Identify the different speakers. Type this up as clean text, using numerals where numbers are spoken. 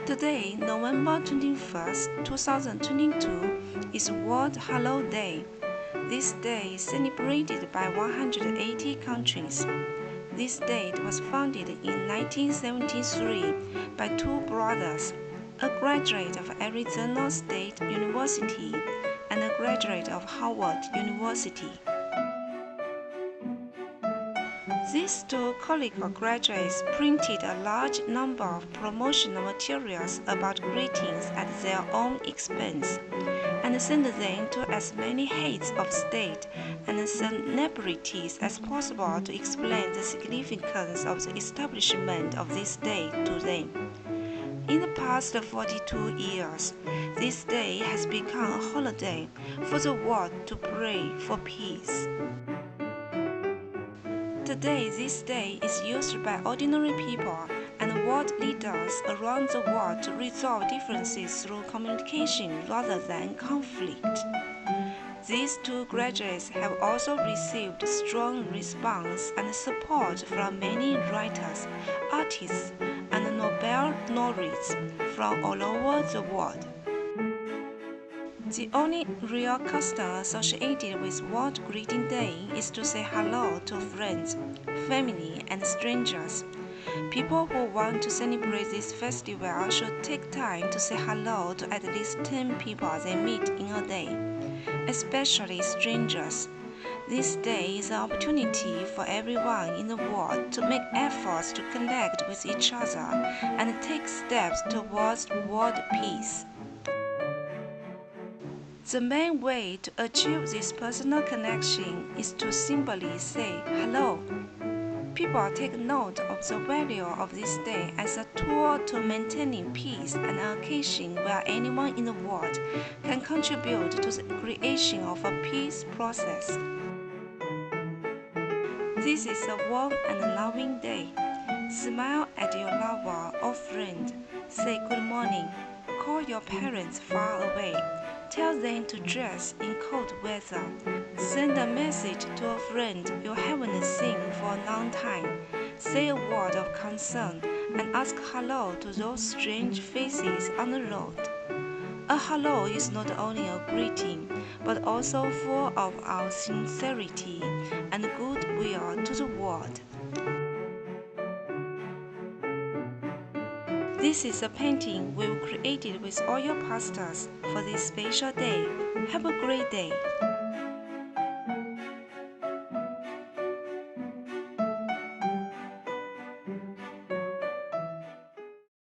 Speaker 1: Today, November 21st, 2022, is World Hello Day. This day is celebrated by 180 countries. This date was founded in 1973 by two brothers, a graduate of Arizona State University and a graduate of Harvard University. These two collegiate graduates printed a large number of promotional materials about greetings at their own expense and sent them to as many heads of state and celebrities as possible to explain the significance of the establishment of this day to them. In the past 42 years, this day has become a holiday for the world to pray for peace. Today, this day is used by ordinary people and world leaders around the world to resolve differences through communication rather than conflict. These two graduates have also received strong response and support from many writers, artists, and Nobel laureates from all over the world. The only real custom associated with World Greeting Day is to say hello to friends, family, and strangers. People who want to celebrate this festival should take time to say hello to at least 10 people they meet in a day, especially strangers. This day is an opportunity for everyone in the world to make efforts to connect with each other and take steps towards world peace. The main way to achieve this personal connection is to simply say hello. People take note of the value of this day as a tool to maintaining peace and an occasion where anyone in the world can contribute to the creation of a peace process. This is a warm and loving day. Smile at your lover or friend. Say good morning. Call your parents far away. Tell them to dress in cold weather. Send a message to a friend you haven't seen for a long time. Say a word of concern and ask hello to those strange faces on the road. A hello is not only a greeting, but also full of our sincerity and goodwill to the world. This is a painting we've created with all your pastels for this special day. Have a great day.